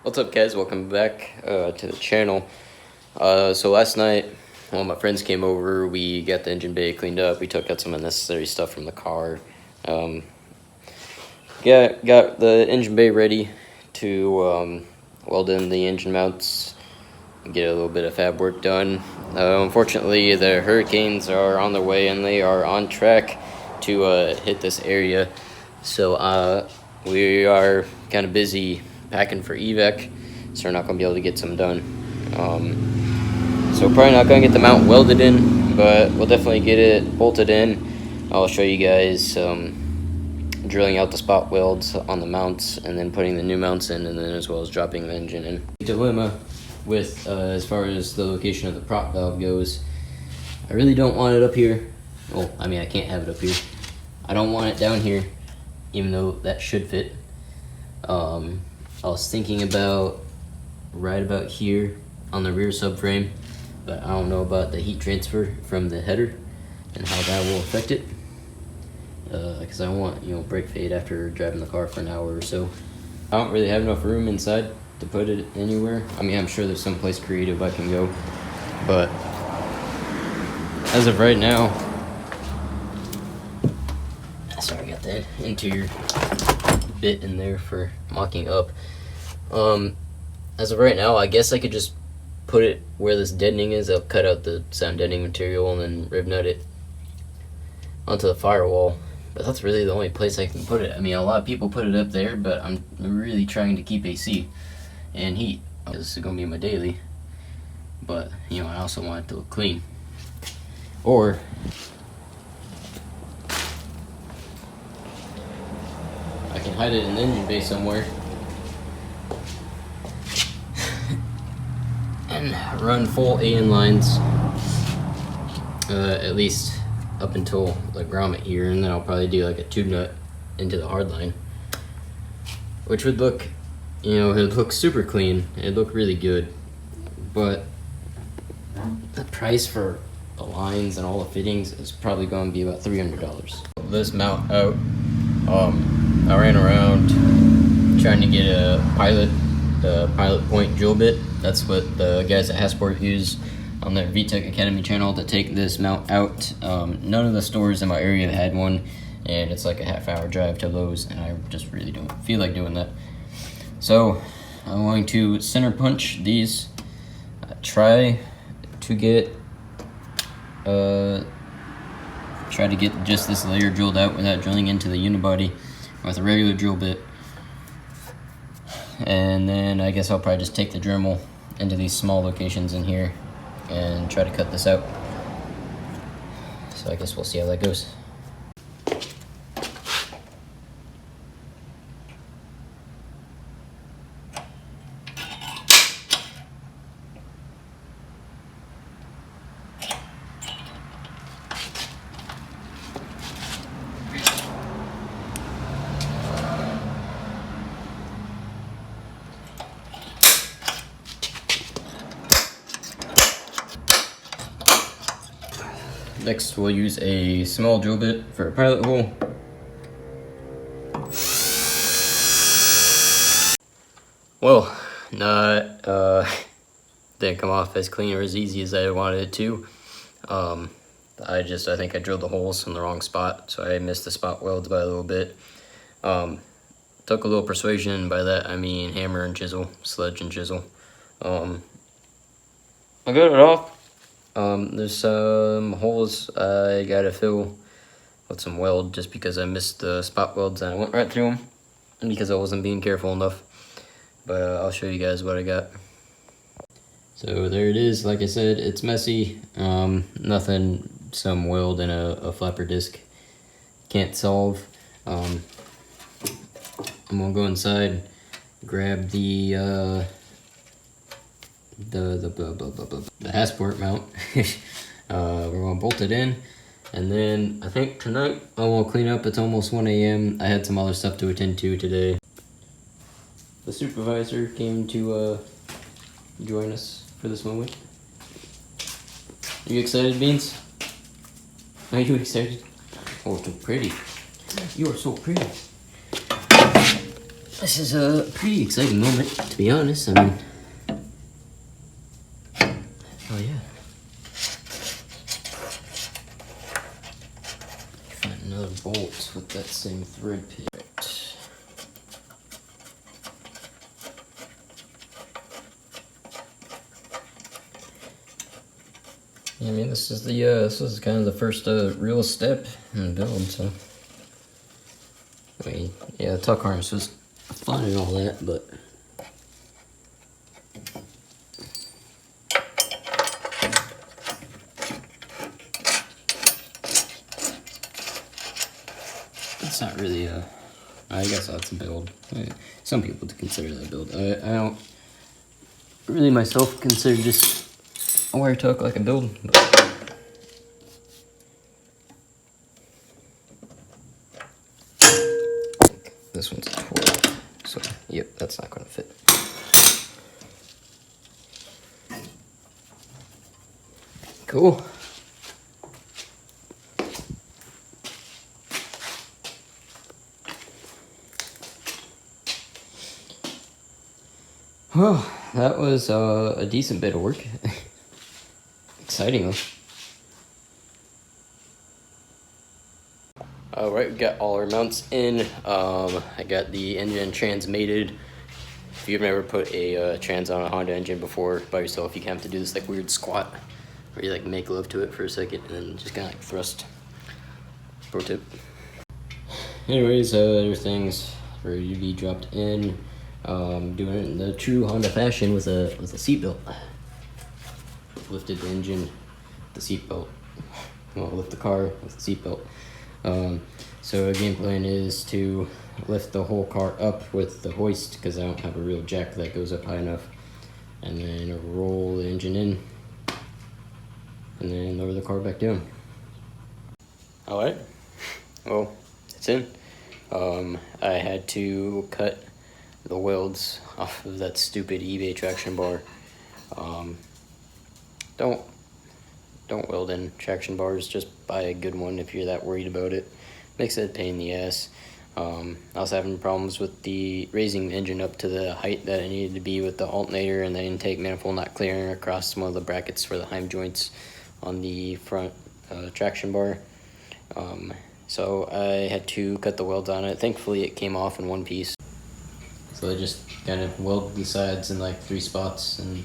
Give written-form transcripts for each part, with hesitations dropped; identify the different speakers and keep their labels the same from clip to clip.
Speaker 1: What's up, guys? Welcome back to the channel. So last night, my friends came over. We got the engine bay cleaned up. We took out some unnecessary stuff from the car. Got the engine bay ready to weld in the engine mounts, get a little bit of fab work done. Unfortunately, the hurricanes are on their way and they are on track to hit this area. So we are kind of busy packing for EVAC, so we're not going to be able to get some done. So we're probably not going to get the mount welded in, but we'll definitely get it bolted in. I'll show you guys drilling out the spot welds on the mounts and then putting the new mounts in, and then as well as dropping the engine in. Dilemma with as far as the location of the prop valve goes, I really don't want it up here. Well, I mean, I can't have it up here. I don't want it down here, even though that should fit. I was thinking about right about here on the rear subframe, but I don't know about the heat transfer from the header and how that will affect it. Because I don't want, brake fade after driving the car for an hour or so. I don't really have enough room inside to put it anywhere. I mean, I'm sure there's some place creative I can go, but as of right now, sorry, I got that interior bit in there for mocking up. As of right now, I guess I could just put it where this deadening is. I'll cut out the sound deadening material and then rib nut it onto the firewall. But that's really the only place I can put it. I mean, a lot of people put it up there, but I'm really trying to keep AC and heat. This is gonna be my daily, but I also want it to look clean. Or I can hide it in the engine bay somewhere and run full AN lines, at least up until the grommet here, and then I'll probably do like a tube nut into the hard line, which would look, it would look super clean. It'd look really good, but the price for the lines and all the fittings is probably going to be about $300. This mount out, I ran around trying to get a pilot point drill bit. That's what the guys at Hasport use on their VTech Academy channel to take this mount out. None of the stores in my area had one, and it's like a half-hour drive to Lowe's, and I just really don't feel like doing that. So I'm going to center punch these, try to get just this layer drilled out without drilling into the unibody with a regular drill bit. And then I guess I'll probably just take the Dremel into these small locations in here and try to cut this out. So I guess we'll see how that goes. Next, we'll use a small drill bit for a pilot hole. Well, didn't come off as clean or as easy as I wanted it to. I think I drilled the holes in the wrong spot, so I missed the spot welds by a little bit. Took a little persuasion. By that I mean hammer and chisel, sledge and chisel. I got it off. There's some holes I gotta fill with some weld just because I missed the spot welds and I went right through them because I wasn't being careful enough. But I'll show you guys what I got. So there it is. Like I said, it's messy. Nothing some weld and a flapper disc can't solve. I'm gonna go inside, grab the Hasport mount. We're gonna bolt it in, and then I think tonight I will clean up. It's almost 1 a.m. I had some other stuff to attend to today. The supervisor came to join us for this moment. Are you excited, Beans? Are you excited? Oh, so pretty. You are so pretty. This is a pretty exciting moment, to be honest. I mean, oh yeah. Find another bolt with that same thread pit. Yeah, I mean, this is kind of the first real step in the build. So, I mean, yeah, the tuck harness was fun and all that, but it's not really a. I guess that's a build. Some people consider that a build. I don't really myself consider just a wire tuck like a build. This one's a 12, so yep, that's not gonna fit. Cool. Well, that was a decent bit of work. Exciting though. Alright, we got all our mounts in. I got the engine transmated. If you've never put a trans on a Honda engine before by yourself, you can have to do this like weird squat where you like make love to it for a second and then just kind of like thrust. Pro tip. Anyways, everything's ready to be dropped in. Doing it in the true Honda fashion with a seatbelt. Lifted the engine, the seatbelt. Well, lift the car with the seatbelt. So the game plan is to lift the whole car up with the hoist because I don't have a real jack that goes up high enough, and then roll the engine in, and then lower the car back down. All right. Well, it's in. I had to cut the welds off of that stupid eBay traction bar. Don't weld in traction bars, just buy a good one if you're that worried about it. Makes it a pain in the ass. I was having problems with raising the engine up to the height that it needed to be with the alternator and the intake manifold not clearing across one of the brackets for the heim joints on the front traction bar. So I had to cut the welds on it. Thankfully it came off in one piece. So I just kind of welded the sides in like 3 spots and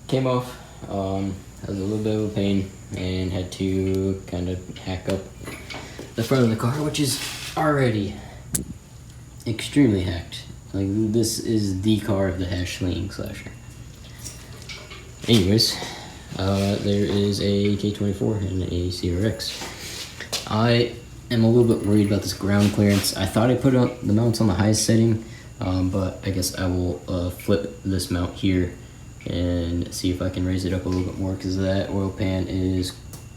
Speaker 1: came off. That was a little bit of a pain and had to kind of hack up the front of the car, which is already extremely hacked. Like, this is the car of the hash slinging slasher. Anyways, there is a K24 and a CRX. I am a little bit worried about this ground clearance. I thought I put up the mounts on the highest setting, but I guess I will flip this mount here and see if I can raise it up a little bit more, because that oil pan is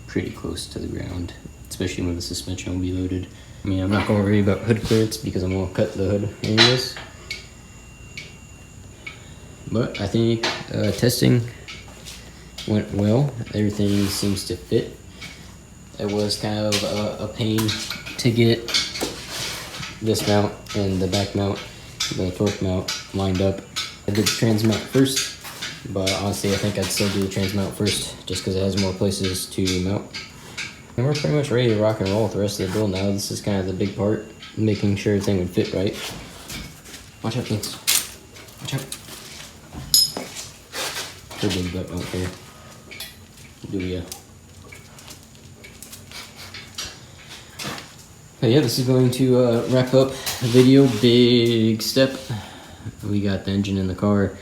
Speaker 1: pretty close to the ground, especially when the suspension will be loaded. I mean, I'm not going to worry about hood clearance because I'm going to cut the hood anyways. But I think testing went well. Everything seems to fit. It was kind of a pain to get this mount and the back mount, the torque mount, lined up. I did the trans mount first, but honestly I think I'd still do the trans mount first just because it has more places to mount. And we're pretty much ready to rock and roll with the rest of the build now. This is kind of the big part, making sure everything would fit right. Watch out, kids. Watch out. Pretty big butt out there. Do ya? But yeah, this is going to wrap up the video. Big step. We got the engine in the car.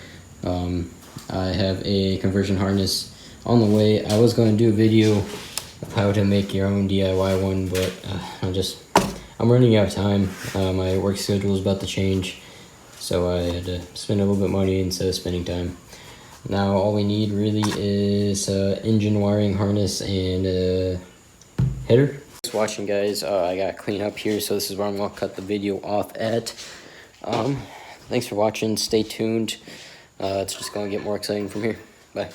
Speaker 1: I have a conversion harness on the way. I was going to do a video of how to make your own DIY one, but I'm running out of time. My work schedule is about to change, so I had to spend a little bit of money instead of spending time. Now all we need really is engine wiring harness and header. Thanks for watching, guys. I gotta clean up here, so this is where I'm gonna cut the video off at. Thanks for watching. Stay tuned. It's just gonna get more exciting from here. Bye.